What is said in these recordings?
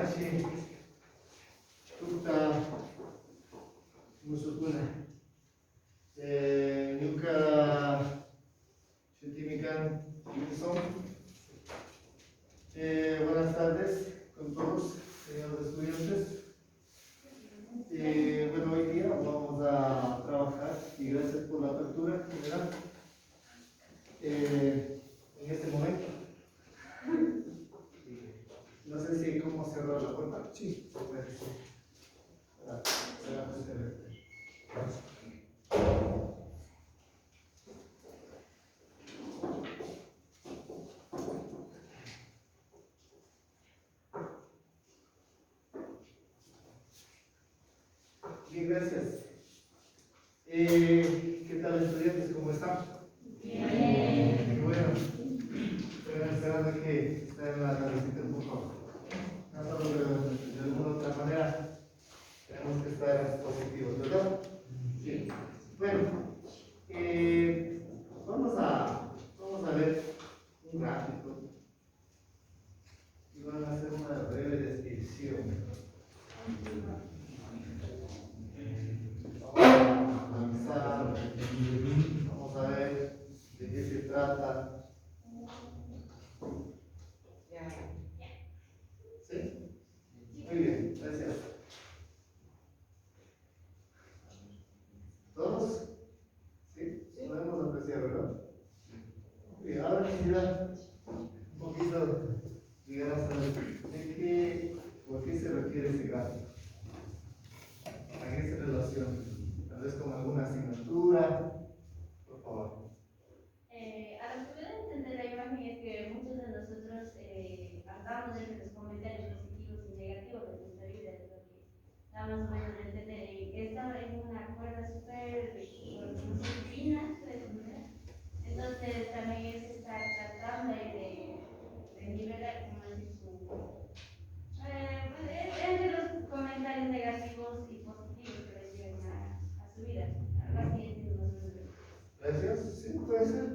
Mashi, Tukta, Musukuna, Yuka, Shintimikan, Wilson. Buenas tardes con todos, señores estudiantes. Bueno, hoy día vamos a trabajar y gracias por la apertura general. En este momento, no sé si hay cómo cerrar la puerta. Sí, se puede. Bien, gracias. ¿Qué tal, estudiantes? ¿Cómo están? Bien. Bueno, estoy esperando que estén en la tardecita un poco. Nosotros de alguna otra manera tenemos que estar positivos, ¿verdad? Sí. Bueno, vamos a ver un gráfico y van a hacer una breve descripción. Vamos a ver de qué se trata. ¿Sí? Muy bien, gracias. ¿Todos? ¿Sí? Podemos apreciar, ¿verdad? Bien, ahora quisiera un poquito llegar a saber por qué se refiere ese gráfico. ¿A qué se relaciona? Tal vez con alguna asignatura. Por favor. A lo que puedo entender la imagen es que muchos de nosotros hablamos de los comentarios positivos y negativos de nuestra vida, es lo que da más o menos de entender. Estaba en una cuerda súper fina, entonces también es estar tratando de nivelar, como decir, entre los comentarios negativos y positivos que reciben a su vida. Algo así entiendo más o menos. Gracias. Sí, puede ser.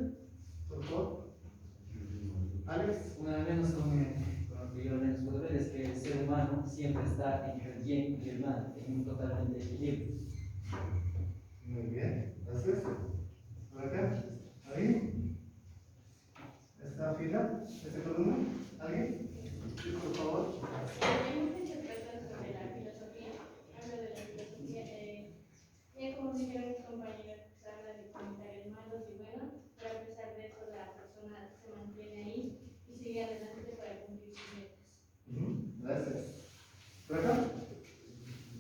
Por favor. Alex. Una al menos con lo que yo al menos puedo ver es que el ser humano siempre está entre el bien y el mal, en un totalmente equilibrio. Muy bien, gracias. ¿Por acá? ¿Alguien? ¿Esta fila? ¿Esta columna? ¿Alguien? Sí, por favor. Hay mucha interpretación sobre la filosofía. Habla de la filosofía. Es como si fuera un compañero que habla de comentarios malos y buenos, pero a pesar de eso la persona se mantiene ahí y sigue adelante para cumplir sus metas. Gracias. ¿Por acá?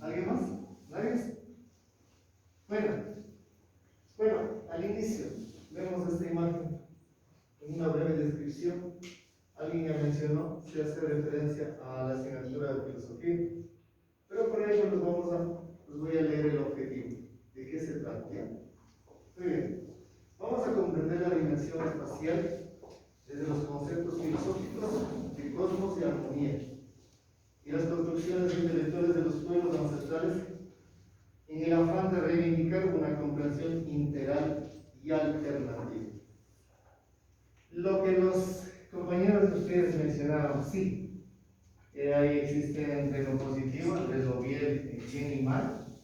¿Alguien más? ¿Nadie? Bueno, al inicio vemos esta imagen en una breve descripción. Alguien ya mencionó, se hace referencia a la asignatura de filosofía, pero por ello les voy a leer el objetivo. ¿De qué se trata? Muy bien. Vamos a comprender la dimensión espacial desde los conceptos filosóficos de cosmos y armonía y las construcciones intelectuales de los pueblos ancestrales en el afán de reivindicar una comprensión integral y alternativa. Lo que los compañeros de ustedes mencionaron, sí, ahí existe entre lo positivo, entre lo bien y mal.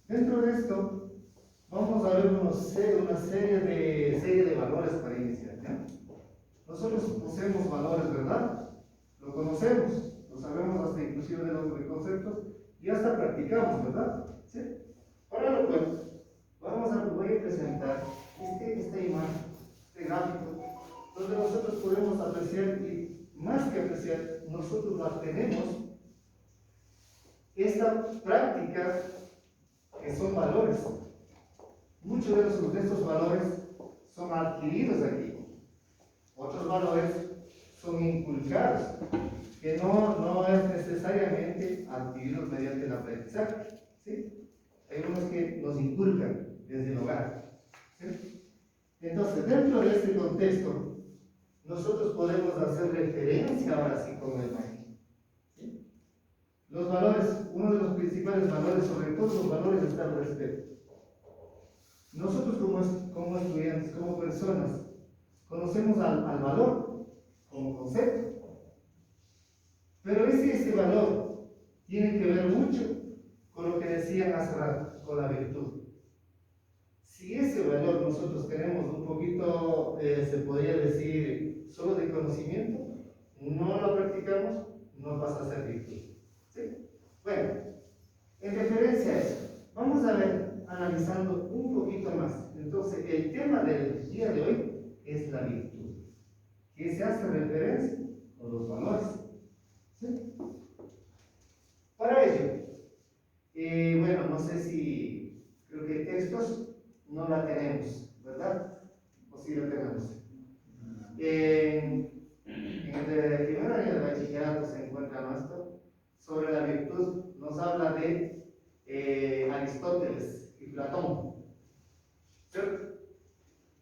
Dentro de esto, vamos a ver una serie de valores para iniciar, ¿ya? Nosotros poseemos valores, ¿verdad? Lo conocemos, lo sabemos hasta inclusive de los conceptos y hasta practicamos, ¿verdad? ¿Sí? Ahora voy a presentar esta imagen, este gráfico, donde nosotros podemos apreciar, y más que apreciar, nosotros la tenemos, esta práctica que son valores. Muchos de estos valores son adquiridos aquí. Otros valores son inculcados, que no es necesariamente adquiridos mediante el aprendizaje. ¿Sí? Hay unos que nos inculcan desde el hogar. ¿Sí? Entonces, dentro de este contexto, nosotros podemos hacer referencia ahora sí con el maestro. ¿Sí? Los valores, uno de los principales valores, sobre todo los valores, está el respeto. Nosotros como estudiantes, como personas, conocemos al valor como concepto, pero ese valor tiene que ver mucho con lo que decían hace rato, con la virtud. Si ese valor nosotros tenemos un poquito, se podría decir, solo de conocimiento, no lo practicamos, no pasa a ser virtud. ¿Sí? Bueno, en referencia a eso, vamos a ver, analizando un poquito más. Entonces, el tema del día de hoy es la virtud, que se hace referencia a los valores. ¿Sí? Para ello, bueno, no sé si, creo que textos no la tenemos, ¿verdad? ¿O sí la tenemos? En el primer año de bachillerato se encuentra esto sobre la virtud, nos habla de Aristóteles y Platón. ¿Cierto?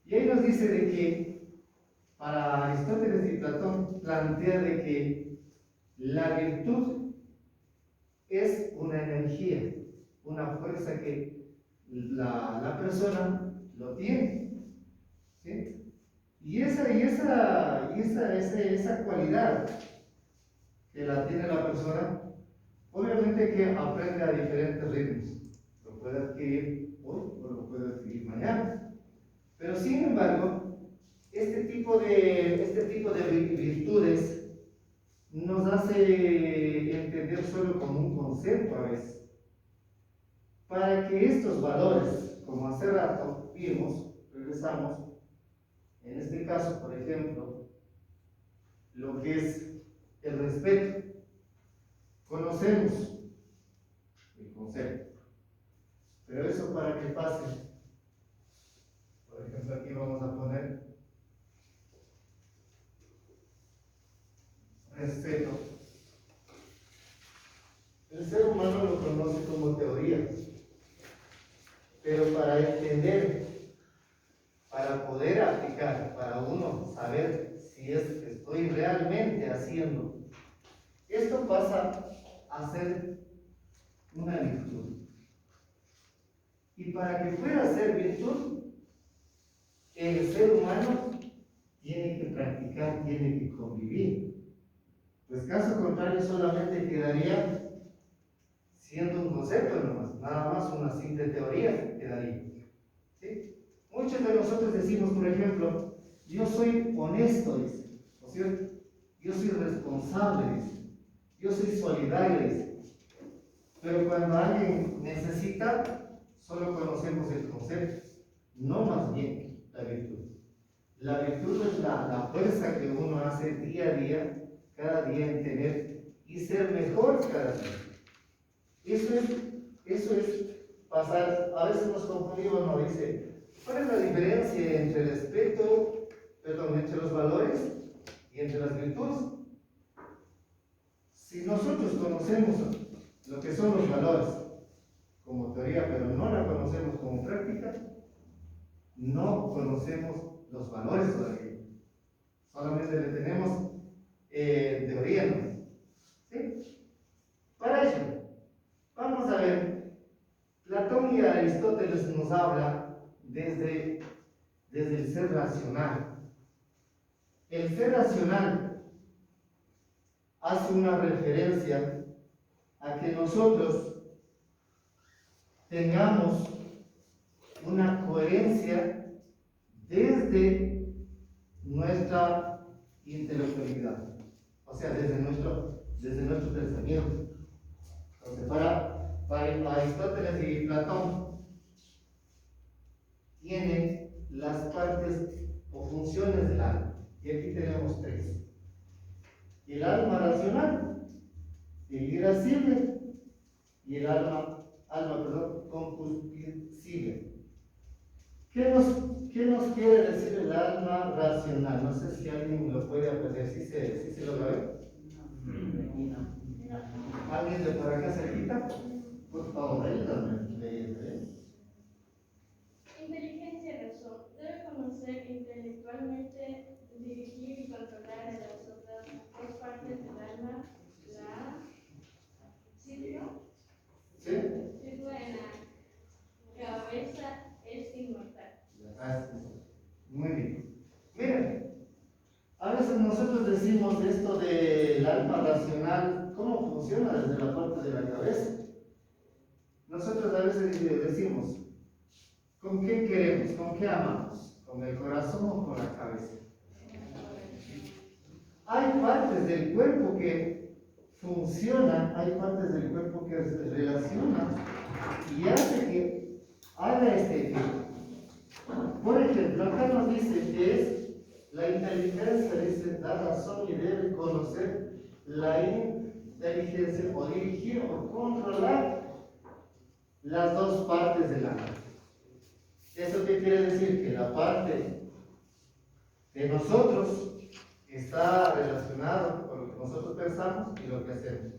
Y ahí nos dice de que para Aristóteles y Platón plantea de que la virtud es una energía, una fuerza que la persona lo tiene. ¿Sí? Y esa cualidad que la tiene la persona, obviamente que aprende a diferentes ritmos. Lo puede adquirir hoy o lo puede adquirir mañana. Pero sin embargo, este tipo de virtudes nos hace entender solo como un concepto a veces. Para que estos valores, como hace rato vimos, regresamos, en este caso, por ejemplo, lo que es el respeto. Conocemos el concepto, pero eso para que pase, por ejemplo, aquí vamos a poner respeto. El ser humano lo conoce como teoría, pero para entender, para poder aplicar, para uno saber si estoy realmente haciendo, esto pasa a ser una virtud. Y para que pueda ser virtud, el ser humano tiene que practicar, tiene que convivir. Pues caso contrario solamente quedaría siendo un concepto nomás, nada más una simple teoría quedaría. ¿Sí? Muchos de nosotros decimos, por ejemplo, yo soy honesto, dice, ¿no es cierto? Yo soy responsable, dice, yo soy solidario, dice. Pero cuando alguien necesita, solo conocemos el concepto, no más bien la virtud. La virtud es la fuerza que uno hace día a día, cada día en tener y ser mejor cada día. Eso es pasar, a veces nos confundimos, nos dice, ¿cuál es la diferencia entre el respeto, entre los valores y entre las virtudes? Si nosotros conocemos lo que son los valores como teoría, pero no la conocemos como práctica, no conocemos los valores todavía. Solamente le tenemos teoría, ¿no? ¿Sí? Para ello, vamos a ver, Platón y Aristóteles nos habla desde el ser racional. El ser racional hace una referencia a que nosotros tengamos una coherencia desde nuestra intelectualidad, o sea, desde nuestro pensamiento. Entonces, para Aristóteles y Platón, tiene las partes o funciones del alma, y aquí tenemos tres: el alma racional, el irascible y el alma concupiscible. ¿Qué nos quiere decir el alma racional? No sé si alguien lo puede aprender. ¿Sí se lo ve? ¿Alguien de por acá cerquita? Por favor, ayúdame. Inteligencia y razón. Debe conocer intelectualmente, dirigir y controlar a las otras dos partes del alma, la psico. ¿Sí? Psico en la cabeza es inmortal. Muy bien. Miren, a veces nosotros decimos esto del alma racional. racional, ¿cómo funciona desde la parte de la cabeza? Nosotros a veces decimos, ¿con qué queremos? ¿Con qué amamos? ¿Con el corazón o con la cabeza? Hay partes del cuerpo que funcionan, hay partes del cuerpo que se relacionan y hace que haga este efecto. Por ejemplo, acá nos dice que es la inteligencia, dice, da razón y debe conocer la inteligencia o dirigir o controlar las dos partes del alma. ¿Eso qué quiere decir? Que la parte de nosotros está relacionado con lo que nosotros pensamos y lo que hacemos.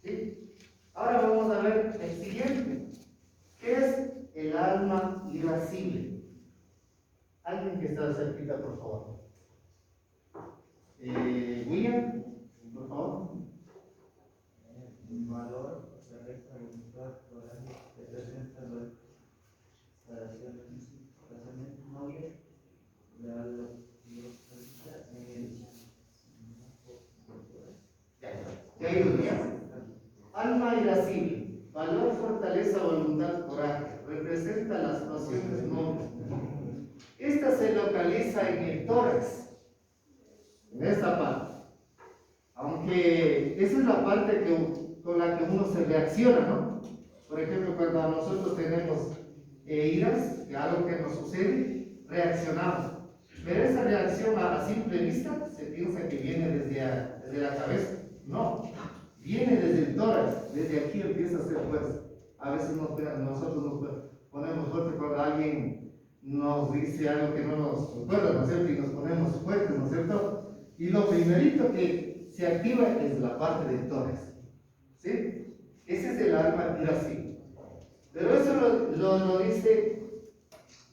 ¿Sí? Ahora vamos a ver el siguiente. ¿Qué es el alma irascible? Alguien que está cerquita, por favor. William, por favor. Un valor correcto, moral, representa las razones nobles, Alma irascible, valor, fortaleza, voluntad, coraje, representa las pasiones nobles. Esta se localiza en el tórax, en esta parte. Aunque esa es la parte con la que uno se reacciona, ¿no? Por ejemplo, cuando nosotros tenemos iras, que algo que nos sucede, reaccionamos. Pero esa reacción a simple vista se piensa que viene desde la cabeza. No, viene desde el tórax, desde aquí empieza a hacer fuerza. A veces nosotros nos ponemos fuertes cuando alguien nos dice algo que no nos recuerda, ¿no es cierto? Y nos ponemos fuertes, ¿no es cierto? Y lo primerito que se activa es la parte del tórax. ¿Sí? Ese es el alma irascible. Pero eso lo dice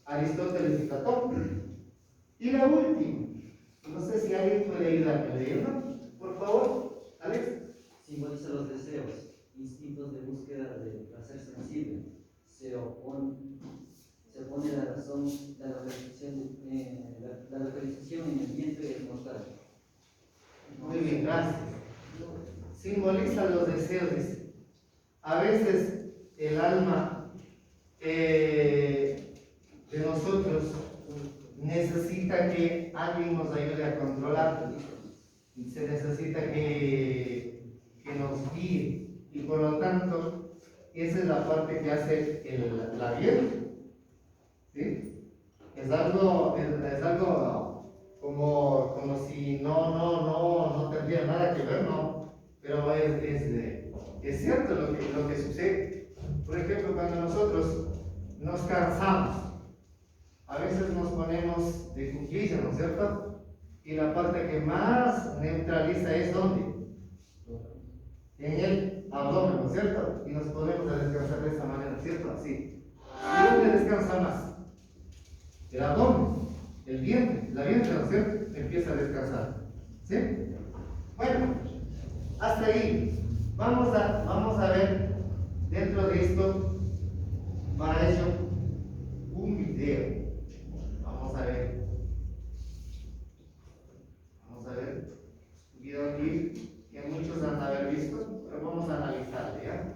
Aristóteles y Platón. Y la última, no sé si alguien puede ir leyendo, por favor, Alex. Simboliza los deseos, instintos de búsqueda de placer sensible. Se opone la razón, la localización en el vientre es mortal. Muy bien, gracias. Simboliza los deseos, dice. A veces el alma de nosotros necesita que alguien nos ayude a controlar. Se necesita que nos guíe. Y por lo tanto, esa es la parte que hace la vientre. ¿Sí? Es algo como si no tendría nada que ver, ¿no? Pero es cierto lo que sucede. Por ejemplo, cuando nosotros nos cansamos, a veces nos ponemos de cuclillas, ¿no es cierto? Y la parte que más neutraliza es ¿dónde? En el abdomen, ¿no es cierto? Y nos ponemos a descansar de esa manera, ¿cierto? Así. ¿Y dónde descansa más? El abdomen, el vientre, la vientre, ¿no es cierto? Empieza a descansar. ¿Sí? Bueno, hasta ahí. Vamos a ver dentro de esto, para ello, un video. Vamos a ver. Un video aquí que muchos han de haber visto, pero vamos a analizarlo, ¿ya?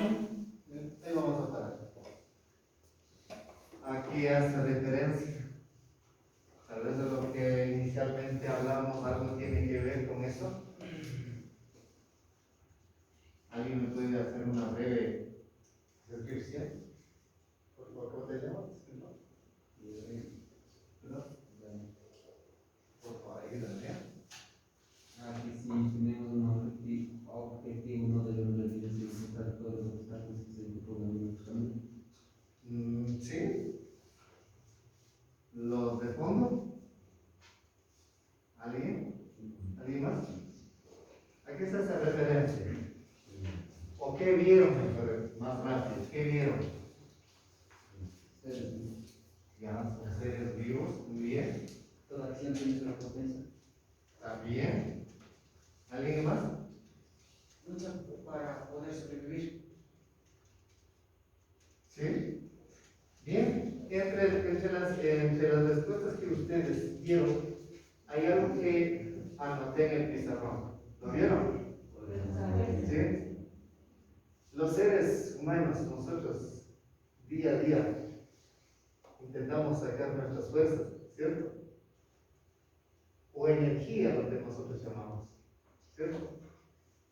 Ahí vamos a parar. Aquí hace referencia. Tal vez de lo que inicialmente hablamos, algo tiene que ver con eso. ¿Alguien me puede hacer una breve descripción? Por favor, ¿cómo te llamas? Por favor, ayúdame. Aquí sí tenemos un objetivo, no debemos olvidar de visitar todos los obstáculos que se proponen en nuestro camino. Sí. ¿Los de fondo? ¿Alguien? ¿Alguien más? ¿A qué se hace referencia? ¿O qué vieron mejor, más rápido? ¿Qué vieron? Ya, son seres vivos, muy bien. Toda acción tiene su recompensa. ¿Está bien? ¿Alguien más? Lucha para poder sobrevivir. ¿Sí? Bien, entre las respuestas que ustedes dieron, hay algo que anoté en el pizarrón. ¿Lo vieron? ¿Sí? Los seres humanos, nosotros, día a día, intentamos sacar nuestras fuerzas, ¿cierto? O energía, lo que nosotros llamamos, ¿cierto?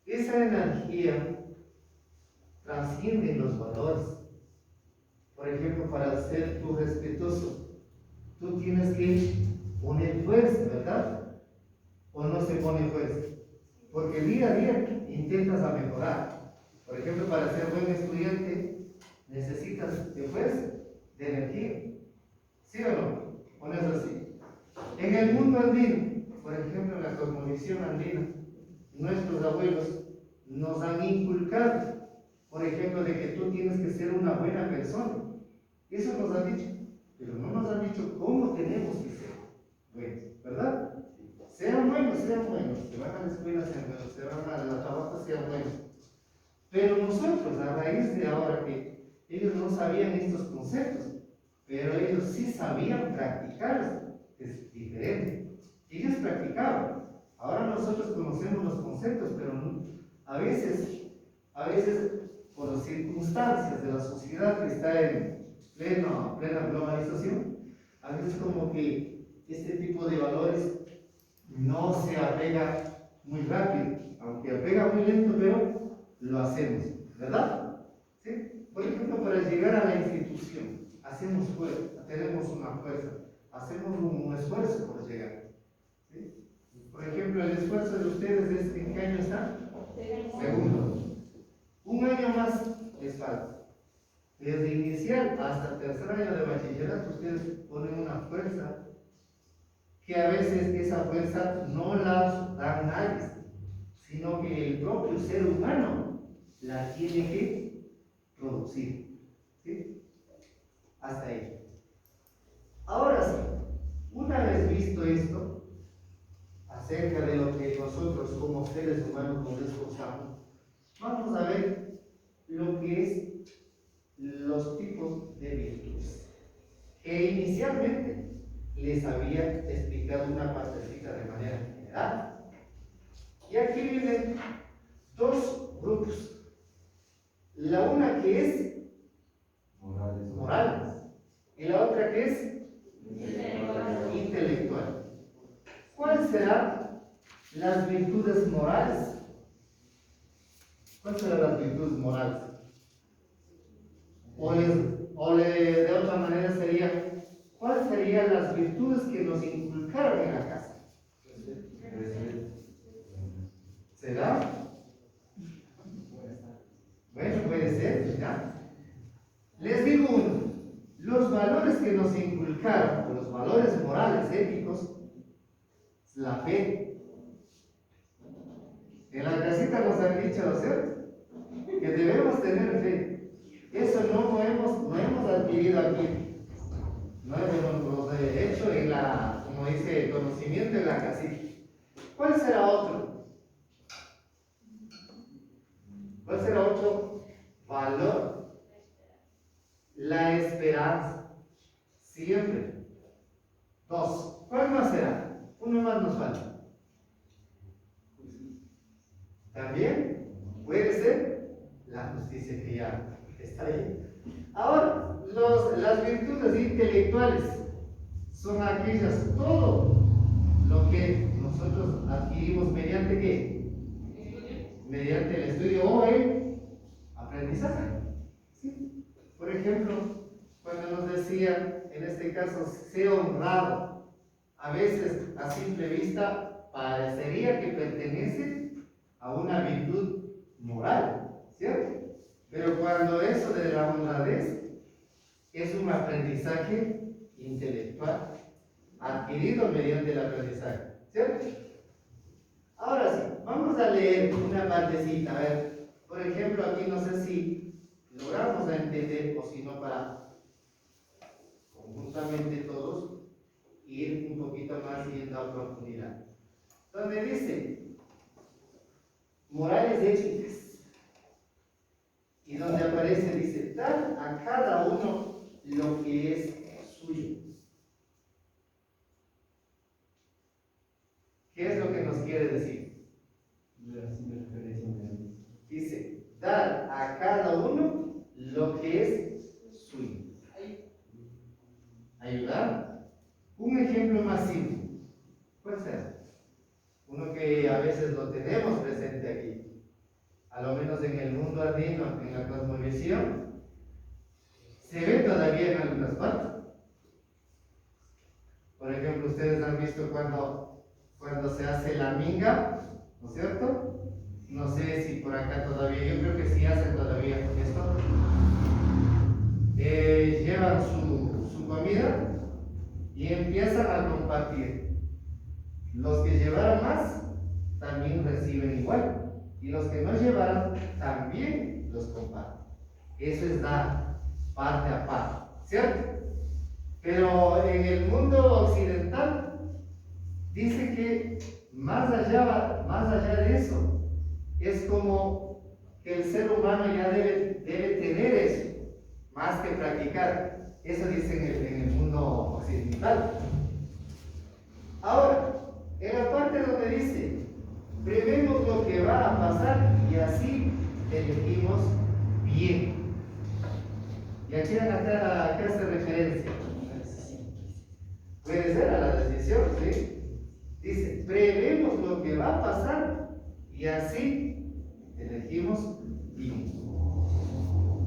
Esa energía trasciende los valores. Por ejemplo, para ser tú respetuoso, tú tienes que poner fuerza, ¿verdad? ¿O no se pone fuerza? Porque día a día intentas a mejorar. Por ejemplo, para ser buen estudiante necesitas de fuerza, de energía. ¿Sí o no? ¿O no es así? En el mundo andino, por ejemplo, en la cosmovisión andina, nuestros abuelos nos han inculcado, por ejemplo, de que tú tienes que ser una buena persona. Eso nos han dicho, pero no nos han dicho cómo tenemos que ser buenos, ¿verdad? Sean buenos, se van a la escuela, sean buenos, se van a la trabajo, sean buenos. Pero nosotros, a raíz de ahora que ellos no sabían estos conceptos, pero ellos sí sabían practicarlos, es diferente. Ellos practicaban. Ahora nosotros conocemos los conceptos, pero a veces, por circunstancias de la sociedad que está en plena globalización, a veces como que este tipo de valores no se apega muy rápido, aunque apega muy lento, pero lo hacemos, ¿verdad? ¿Sí? Por ejemplo, para llegar a la institución, hacemos fuerza, tenemos una fuerza, hacemos un esfuerzo por llegar. ¿Sí? Por ejemplo, el esfuerzo de ustedes, ¿en qué año están? Segundo. Un año más les falta. Desde inicial hasta el tercer año de bachillerato, ustedes ponen una fuerza que a veces esa fuerza no la dan nadie, sino que el propio ser humano la tiene que producir. ¿Sí? Hasta ahí. Ahora sí, una vez visto esto, acerca de lo que nosotros como seres humanos nos esforzamos, vamos a ver lo que es los tipos de virtudes, que inicialmente les había explicado una partecita de manera general. Y aquí vienen dos grupos. La una que es moral y la otra que es intelectual. ¿Cuáles serán las virtudes morales? ¿Cuáles serán las virtudes morales? De otra manera sería, ¿cuáles serían las virtudes que nos inculcaron en la casa? ¿Será? Bueno, puede ser, ¿ya? Les digo uno, los valores que nos inculcaron, los valores morales, éticos, la fe. En la casita nos han dicho, ¿no es cierto?, que debemos tener fe. Eso no hemos adquirido aquí. No hemos hecho en la, como dice, el conocimiento en la casita. ¿Cuál será otro? ¿Cuál será otro valor? La esperanza. Siempre. Dos. ¿Cuál más será? Uno más nos falta. También puede ser la pues dice que ya está bien. Ahora, las virtudes intelectuales son aquellas, todo lo que nosotros adquirimos mediante ¿qué? Mediante el estudio o el aprendizaje. ¿Sí? Por ejemplo, cuando nos decía, en este caso, sé honrado, a veces a simple vista parecería que pertenece a una virtud moral, ¿cierto? Pero cuando eso de la honradez es un aprendizaje intelectual adquirido mediante el aprendizaje, ¿cierto? Ahora sí, vamos a leer una partecita, a ver, por ejemplo, aquí no sé si logramos entender o si no para conjuntamente todos ir un poquito más yendo a profundidad. Donde dice morales éticas. Y donde aparece, dice, dar a cada uno lo que es suyo. ¿Qué es lo que nos quiere decir? Dice, dar a cada uno lo que es suyo. Ayudar. Un ejemplo más simple. ¿Cuál será? Uno que a veces lo tenemos presente aquí. A lo menos en el mundo andino, en la cosmovisión, se ve todavía en algunas partes. Por ejemplo, ustedes han visto cuando se hace la minga, ¿no es cierto? No sé si por acá todavía, yo creo que sí hacen todavía esto. Llevan su comida y empiezan a compartir. Los que llevaron más también reciben igual. Y los que no llevaron también los comparten. Eso es dar parte a parte, ¿cierto? Pero en el mundo occidental dice que más allá de eso, es como que el ser humano ya debe tener eso, más que practicar. Eso dice en el mundo occidental. Ahora, en la parte donde dice prevemos lo que va a pasar y así elegimos bien. ¿Y a qué hace referencia? Puede ser a la decisión, ¿sí? Dice, prevemos lo que va a pasar y así elegimos bien.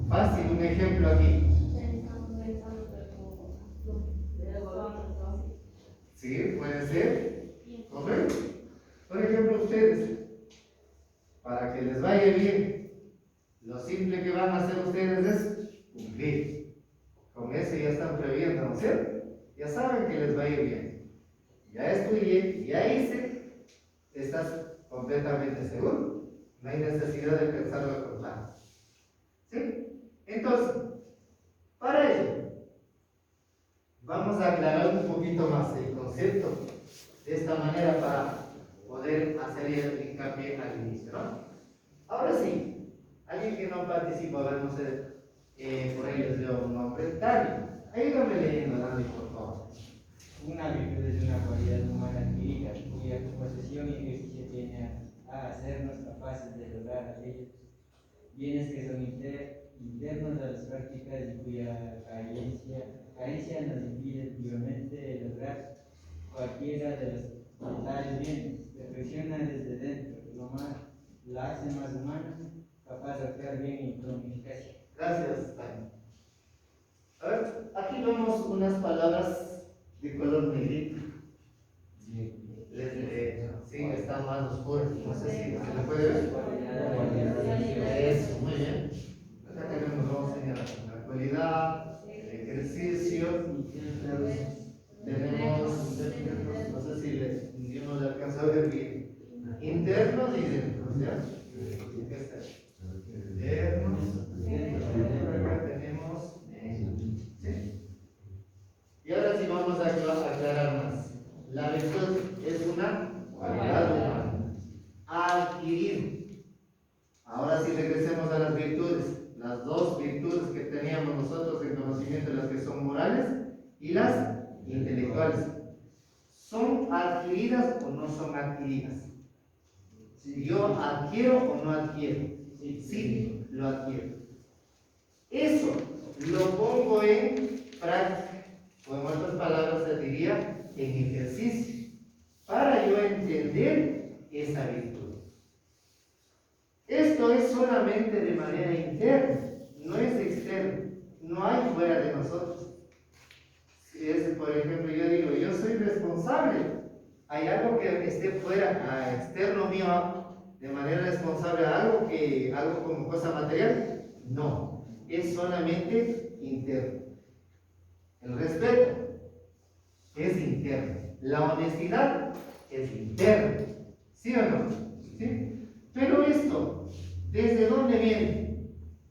Fácil, un ejemplo aquí. Sí, puede ser. ¿Correcto? Por ejemplo, ustedes, para que les vaya bien, lo simple que van a hacer ustedes es cumplir. Con eso ya están previendo, ¿no es cierto? Ya saben que les va a ir bien. Ya estudié, ya hice, estás completamente seguro. No hay necesidad de pensarlo con más. ¿Sí? Entonces, para ello, vamos a aclarar un poquito más el concepto de esta manera para poder hacer el hincapié al inicio, ¿no? Ahora sí, alguien que no participó, a ver, no sé, por ahí les leo un nombre. Dani, ayúdame leyendo, Dani, por favor. Una virtud es una cualidad humana adquirida, cuya posesión y ejercicio tiene a hacernos capaces de lograr aquellos bienes que son internos a las prácticas y cuya carencia nos impide vivamente lograr cualquiera de los tales bienes. Perfecciona desde dentro, la hace más humana, capaz de actuar bien y con eficacia. Gracias, Dani. A ver, aquí vemos unas palabras de color negrito. Sí, están más oscuras. No sé si se le puede ver. Eso, muy bien. Acá tenemos, vamos a señalar la cualidad, el ejercicio. Tenemos, no sé si yo no le alcanzo a ver bien. Internos y dentro, ¿cierto? Internos. Acá tenemos. ¿Sí? Y ahora sí vamos a aclarar más. La virtud es una cualidad humana. Adquirir. Ahora sí regresemos a las virtudes. Las dos virtudes que teníamos nosotros en conocimiento, las que son morales y las intelectuales. ¿Son adquiridas o no son adquiridas? Si yo adquiero o no adquiero. Sí, lo adquiero. Eso lo pongo en práctica, o en otras palabras se diría en ejercicio, para yo entender esa virtud. Esto es solamente de manera interna, no es externa, no hay fuera de nosotros. Si es, por ejemplo, yo digo, yo soy responsable, hay algo que esté fuera, externo mío, de manera responsable, algo como cosa material, no, es solamente interno. El respeto es interno, la honestidad es interna, ¿sí o no? ¿Sí? Pero esto, ¿desde dónde viene?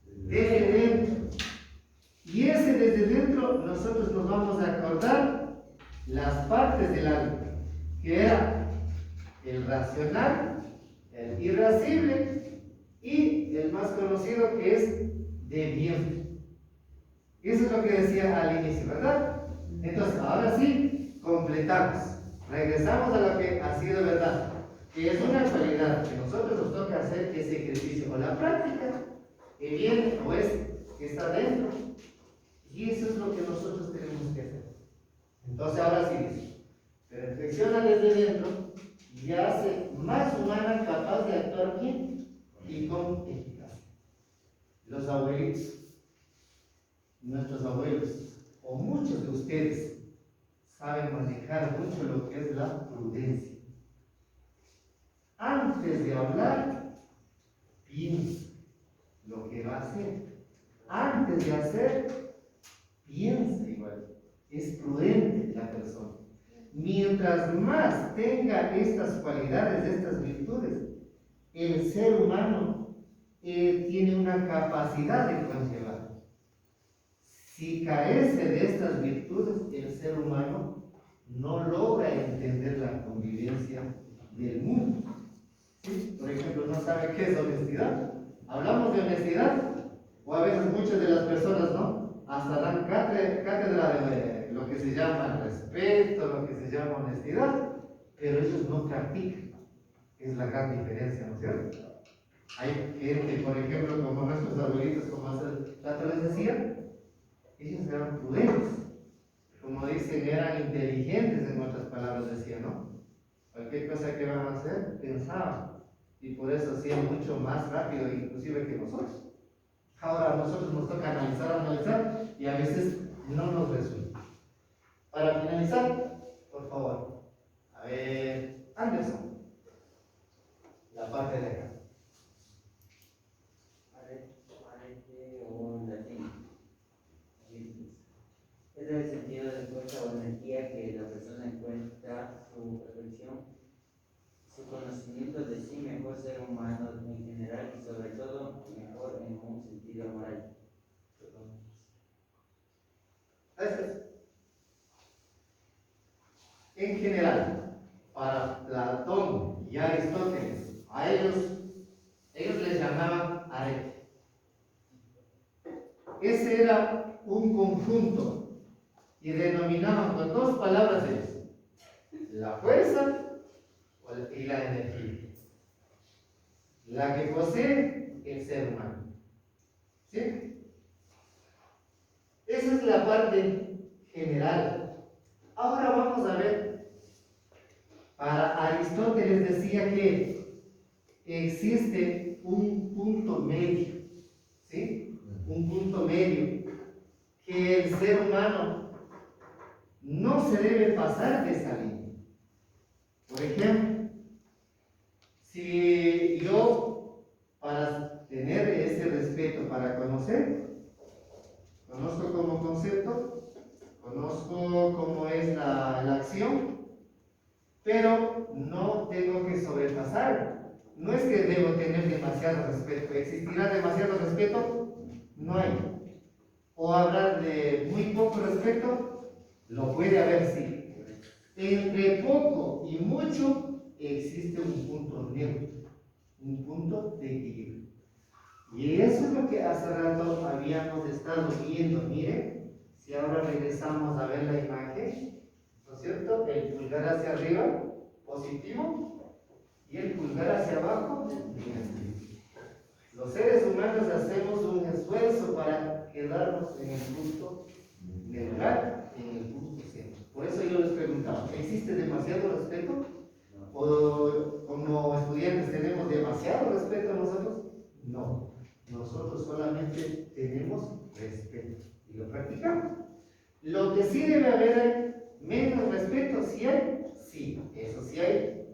Desde dentro. Y ese desde dentro nosotros nos vamos a acordar las partes del alma, que era el racional, el irascible y el más conocido que es de bien. Eso es lo que decía al inicio, ¿verdad? Entonces, ahora sí, completamos. Regresamos a lo que ha sido verdad, que es una cualidad que nosotros nos toca hacer ese ejercicio o la práctica, que viene o es que está dentro. Y eso es lo que nosotros tenemos que hacer. Entonces, ahora sí dice, perfecciona desde dentro y hace más humana, capaz de actuar bien y con eficacia. Los abuelitos, nuestros abuelos, o muchos de ustedes, saben manejar mucho lo que es la prudencia. Antes de hablar, piensa lo que va a hacer. Antes de hacer, piensa igual. Es prudente la persona. Mientras más tenga estas cualidades, estas virtudes, el ser humano tiene una capacidad de conllevar. Si carece de estas virtudes, el ser humano no logra entender la convivencia del mundo. ¿Sí? Por ejemplo, no sabe qué es honestidad. Hablamos de honestidad, o a veces muchas de las personas, ¿no? Hasta dan cátedra de lo que se llama respeto, lo que se llama honestidad, pero ellos no practican. Es la gran diferencia, ¿no es cierto? Hay gente, por ejemplo, como nuestros abuelitos, como hace rato les decía, ellos eran prudentes, como dicen, eran inteligentes, en otras palabras decía, ¿no? Cualquier cosa que van a hacer, pensaban, y por eso hacían mucho más rápido, inclusive que nosotros. Ahora a nosotros nos toca analizar, y a veces no nos resulta. Para finalizar, por favor, a ver, Anderson, la parte de acá. Arete o latín. Es el sentido de fuerza o energía que la persona encuentra su perfección, su conocimiento de sí, mejor ser humano en general y sobre todo mejor en un sentido moral. Gracias. En general, para Platón y Aristóteles, a ellos les llamaban arete. Ese era un conjunto y denominaban con dos palabras ellos: la fuerza y la energía, la que posee el ser humano. ¿Sí? Esa es la parte general. Ahora vamos a ver, para Aristóteles decía que existe un punto medio, ¿sí? Un punto medio, que el ser humano no se debe pasar de esa línea. Por ejemplo, si yo, para tener ese respeto, para conocer, conozco como concepto, conozco cómo es la acción, pero no tengo que sobrepasar. No es que debo tener demasiado respeto. ¿Existirá demasiado respeto? No hay. ¿O habrá de muy poco respeto? Lo puede haber, sí. Entre poco y mucho existe un punto neutro, un punto de equilibrio. Y eso es lo que hace rato habíamos estado viendo. Miren, si ahora regresamos a ver la imagen, ¿no es cierto? El pulgar hacia arriba, positivo, y el pulgar hacia abajo, negativo. Los seres quedarnos en el punto neutral, en el punto centro. Por eso yo les preguntaba, ¿existe demasiado respeto? ¿O como estudiantes tenemos demasiado respeto a nosotros? No, nosotros solamente tenemos respeto y lo practicamos. Lo que sí debe haber hay menos respeto, ¿sí hay? Sí, eso sí hay.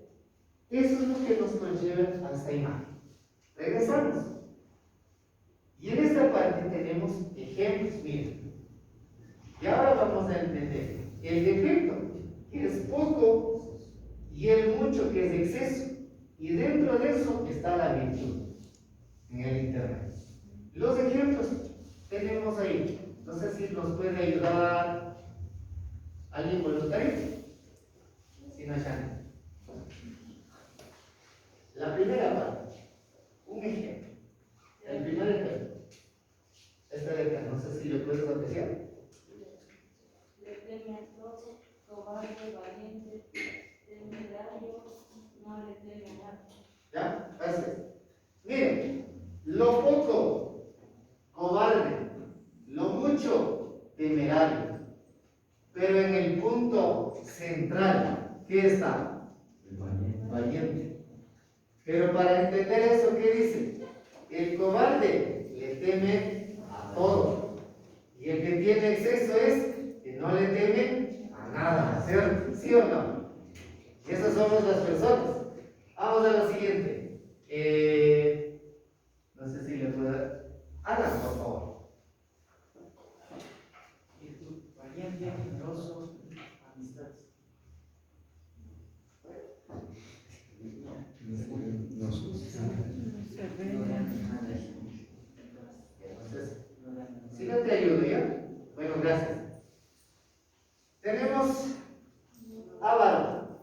Eso es lo que nos conlleva a esta imagen. Regresamos. Y en esta parte tenemos ejemplos, miren. Y ahora vamos a entender el defecto, que es poco, y el mucho, que es exceso. Y dentro de eso está la virtud, en el internet. Los ejemplos tenemos ahí. No sé si nos puede ayudar alguien voluntario. Si no, ya. La primera parte, un ejemplo. El primer ejemplo. Esta de acá, no sé si lo puedes apreciar. Le teme al trozo, cobarde, valiente, temerario, no le teme a nada. ¿Ya? Gracias. Miren, lo poco, cobarde, lo mucho, temerario. Pero en el punto central, ¿qué está? Valiente. Pero para entender eso, ¿qué dice? El cobarde le teme a todo. Y el que tiene exceso es que no le teme a nada, ¿cierto? ¿Sí o no? Y esas somos las personas. Vamos a lo siguiente. No sé si le puedo dar. Ana, por favor. Virtud, valiente, generoso, amistad. Entonces, si no te ayudo ya. Bueno, gracias. Tenemos avaro,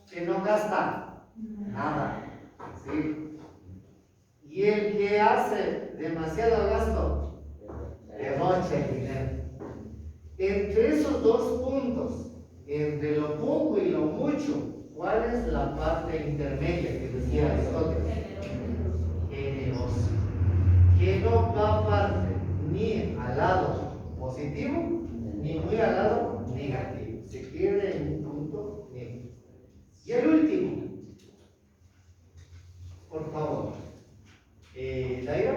que no gasta nada. ¿Sí? Y el que hace demasiado gasto, derrocha el dinero. Entre esos dos puntos, entre lo poco y lo mucho, ¿cuál es la parte intermedia que decía Aristóteles? Generoso. Que no va a parte ni al lado positivo, ni muy al lado negativo. Se queda en un punto medio. Y el último, por favor, Daira.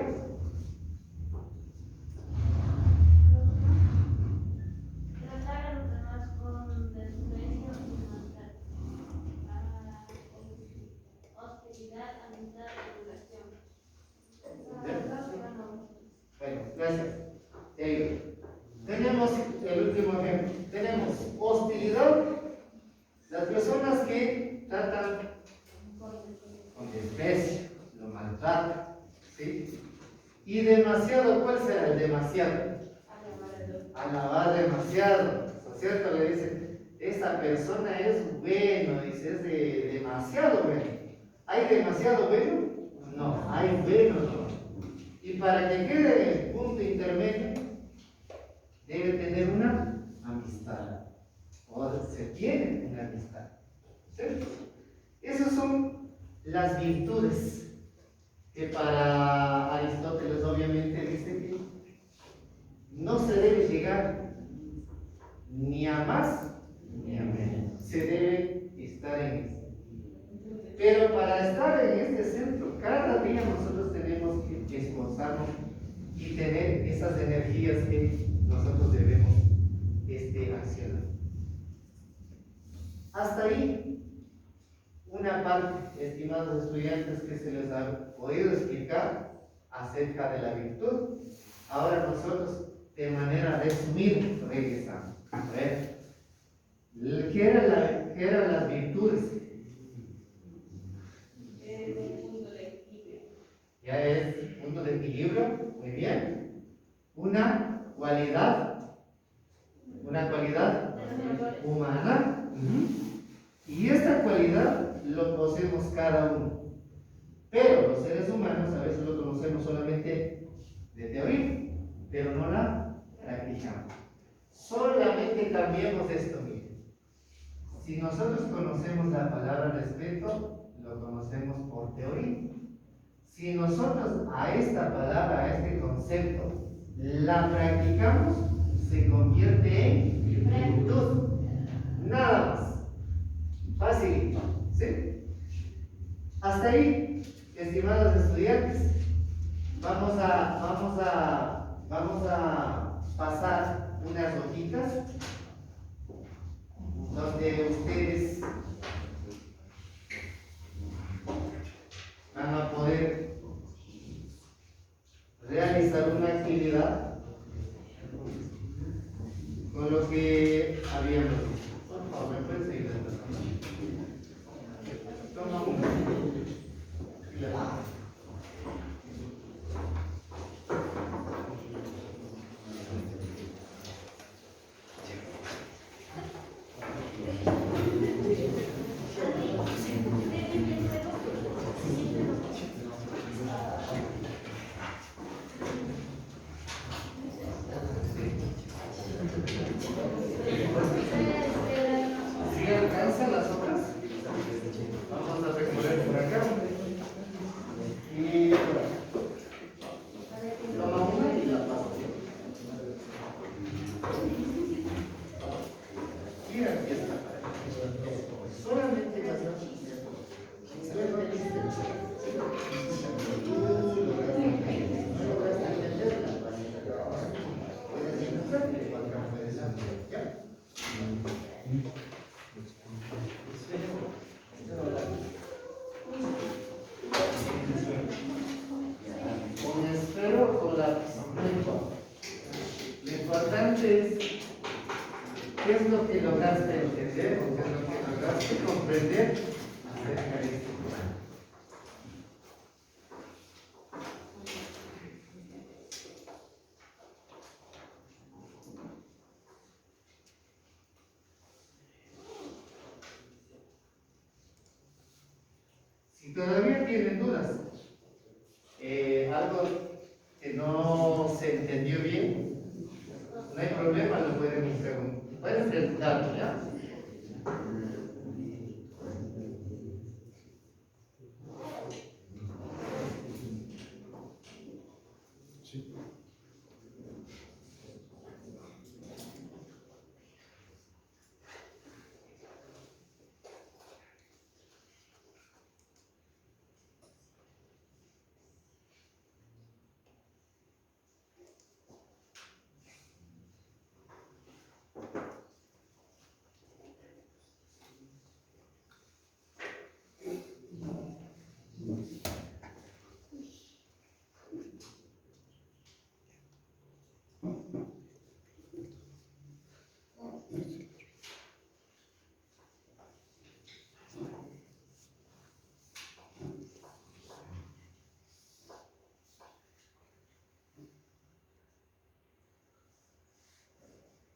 Tratar a los demás con desprecio y maldad. Hostilidad, amistad, educación. Bueno, gracias. Tenemos el último ejemplo. Tenemos hostilidad, las personas que tratan con desprecio, lo maltratan, ¿sí? Y demasiado, ¿cuál será el demasiado? Alabar demasiado, ¿no es cierto? Le dicen, esa persona es bueno, dice, es demasiado bueno. ¿Hay demasiado bueno? No, hay bueno no. Y para que quede en el punto intermedio, debe tener una amistad. O se tiene una amistad. ¿Sí? Esas son las virtudes que para Aristóteles obviamente dice que no se debe llegar ni a más ni a menos. Se debe estar en esto. Pero para estar en este centro, cada día nosotros tenemos que esforzarnos y tener esas energías que nosotros debemos accionar. Hasta ahí, una parte, estimados estudiantes, que se les ha podido explicar acerca de la virtud. Ahora nosotros, de manera resumida, regresamos. A ver, ¿qué eran las virtudes? Punto de equilibrio. Ya es punto de equilibrio, muy bien. Una cualidad humana. Y esta cualidad lo poseemos cada uno. Pero los seres humanos a veces lo conocemos solamente de teoría, pero no la practicamos. Solamente cambiemos esto, miren. Si nosotros conocemos la palabra respeto, lo conocemos por teoría. Si nosotros a esta palabra, a este concepto, la practicamos, se convierte en virtud. Nada más. Fácil, ¿sí? Hasta ahí, estimados estudiantes, vamos a pasar unas hojitas donde ustedes van a poder realizar una actividad con lo que habíamos visto. Por favor, ¿me pueden seguir desplazando? Toma una. Si alcanzan las hojas, vamos a recorrer por acá y por acá. Toma una y la paso. Y aquí está. Solamente las hojas. No lograste entenderla. Puedes intentar de igual forma puedes hacer, ¿ya? Con esfero o con lápiz. Lo importante es qué es lo que lograste entender o qué es lo que lograste comprender acerca de este tema. Si todavía tienen dudas, algo que no se entendió bien, no hay problema, lo pueden preguntar, ¿ya? Sí.